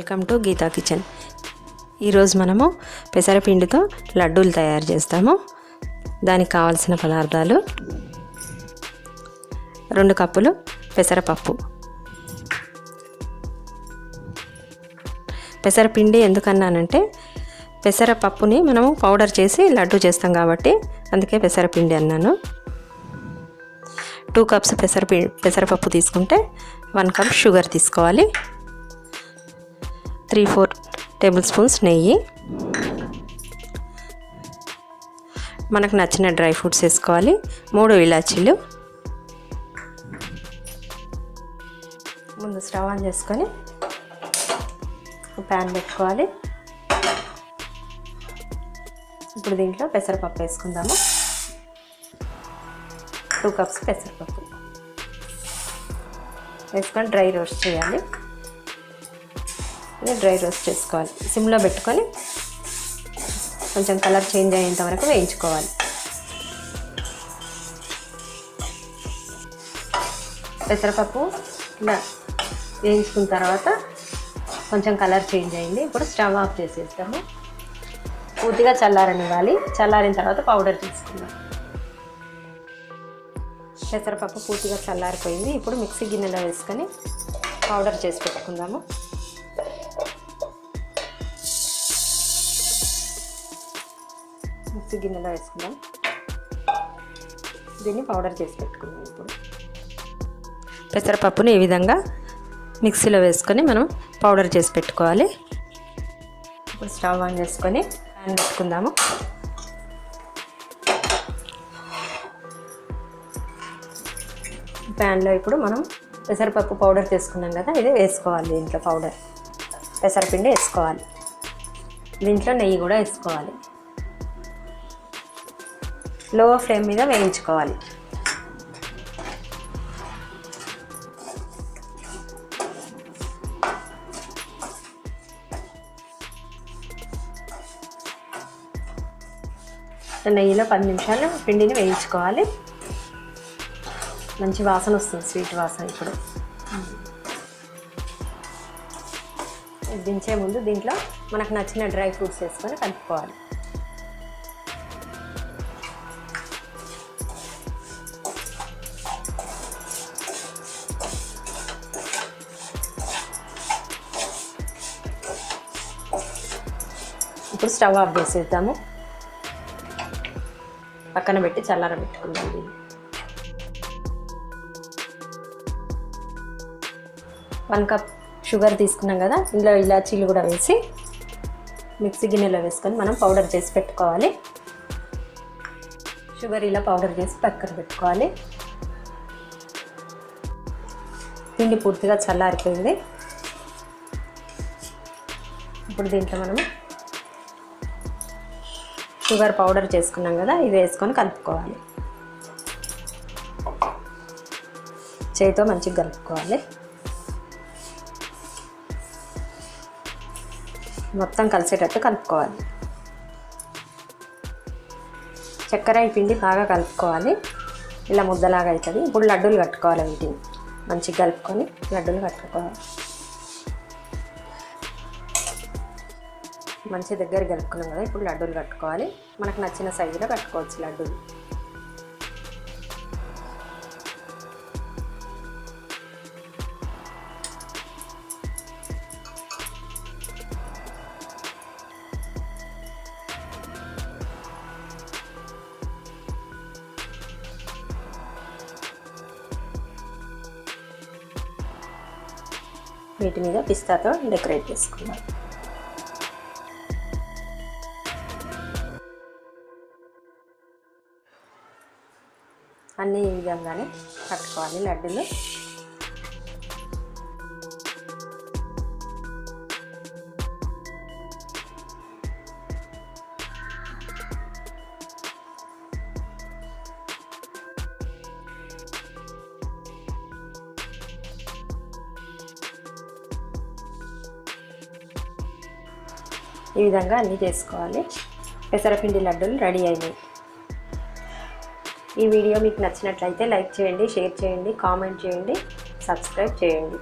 Welcome to Gita kitchen. ఈరోజు మనము పెసరపిండితో లడ్డూలు తయారు చేస్తాము. దానికి కావాల్సిన పదార్థాలు 2 కప్పులు పెసరపప్పు. పెసరపిండి ఎందుకన్నానంటే పెసరపప్పుని మనము పౌడర్ చేసి లడ్డు చేస్తాం కాబట్టి అందుకే పెసరపిండి అన్నాను. 2 కప్స్ పెసరపప్పు తీసుకుంటే 1 కప్ షుగర్ తీసుకోవాలి. 3-4 టేబుల్ స్పూన్స్ నెయ్యి, మనకు నచ్చిన డ్రై ఫ్రూట్స్ వేసుకోవాలి. 3 ఇలాచీలు. ముందు స్టవ్ ఆన్ చేసుకొని ప్యాన్ పెట్టుకోవాలి. ఇప్పుడు దీంట్లో పెసరపప్పు వేసుకుందాము. 2 కప్స్ పెసరపప్పు వేసుకొని డ్రై రోస్ట్ చేయాలి. డ్రై రోస్ట్ చేసుకోవాలి. సిమ్లో పెట్టుకొని కొంచెం కలర్ చేంజ్ అయ్యేంత వరకు వేయించుకోవాలి. పెసరపప్పు ఇలా వేయించుకున్న తర్వాత కొంచెం కలర్ చేంజ్ అయింది. ఇప్పుడు స్టవ్ ఆఫ్ చేసేస్తాము. పూర్తిగా చల్లారనివ్వాలి. చల్లారిన తర్వాత పౌడర్ తీసుకుందాం. పెసరపప్పు పూర్తిగా చల్లారిపోయింది. ఇప్పుడు మిక్సీ గిన్నెలో వేసుకొని పౌడర్ చేసి పెట్టుకుందాము. మిక్సీ గిన్నెలో వేసుకుందాం. దీన్ని పౌడర్ చేసి పెట్టుకుందాం. ఇప్పుడు పెసరపప్పుని ఈ విధంగా మిక్సీలో వేసుకొని మనం పౌడర్ చేసి పెట్టుకోవాలి. ఇప్పుడు స్టవ్ ఆన్ చేసుకొని ప్యాన్ పెట్టుకుందాము. ప్యాన్లో ఇప్పుడు మనం పెసరపప్పు పౌడర్ చేసుకున్నాం కదా, ఇది వేసుకోవాలి. దీంట్లో పౌడర్ పెసరపిండి వేసుకోవాలి. దీంట్లో నెయ్యి కూడా వేసుకోవాలి. లో ఫ్లేమ్ మీద వేయించుకోవాలి. నెయ్యిలో 10 నిమిషాలు పిండిని వేయించుకోవాలి. మంచి వాసన వస్తుంది, స్వీట్ వాసన. ఇప్పుడు దించే ముందు దీంట్లో మనకు నచ్చిన డ్రై ఫ్రూట్స్ వేసుకొని కలుపుకోవాలి. ఇప్పుడు స్టవ్ ఆఫ్ చేసేద్దాము. పక్కన పెట్టి చల్లారబెట్టుకుందాం. దీన్ని 1 కప్ షుగర్ తీసుకున్నాం కదా, ఇందులో ఇలాచీలు కూడా వేసి మిక్సీ గిన్నెలో వేసుకొని మనం పౌడర్ చేసి పెట్టుకోవాలి. షుగర్ ఇలా పౌడర్ చేసి పక్కన పెట్టుకోవాలి. పిండి పూర్తిగా చల్లారిపోయింది. ఇప్పుడు దీంట్లో మనం షుగర్ పౌడర్ చేసుకున్నాం కదా, ఇది వేసుకొని కలుపుకోవాలి. చేతితో మంచిగా కలుపుకోవాలి. మొత్తం కలిసేటట్టు కలుపుకోవాలి. చక్కెర ఈ పిండి బాగా కలుపుకోవాలి. ఇలా ముద్దలాగా అవుతుంది. ఇప్పుడు లడ్డూలు కట్టుకోవాలి. వీటిని మంచిగా కలుపుకొని లడ్డూలు కట్టుకోవాలి. మంచి దగ్గర కలుపుకున్నాం కదా, ఇప్పుడు లడ్డూలు కట్టుకోవాలి. మనకు నచ్చిన సైజులో కట్టుకోవచ్చు లడ్డూలు. వీటి మీద పిస్తాతో డెకరేట్ చేసుకుందాం. అన్నీ ఈ విధంగానే కట్టుకోవాలి లడ్డూలు. ఈ విధంగా అన్నీ చేసుకోవాలి. పెసరపిండి లడ్డూలు రెడీ అయినాయి. ఈ వీడియో మీకు నచ్చినట్లయితే లైక్ చేయండి, షేర్ చేయండి, కామెంట్ చేయండి, సబ్స్క్రైబ్ చేయండి.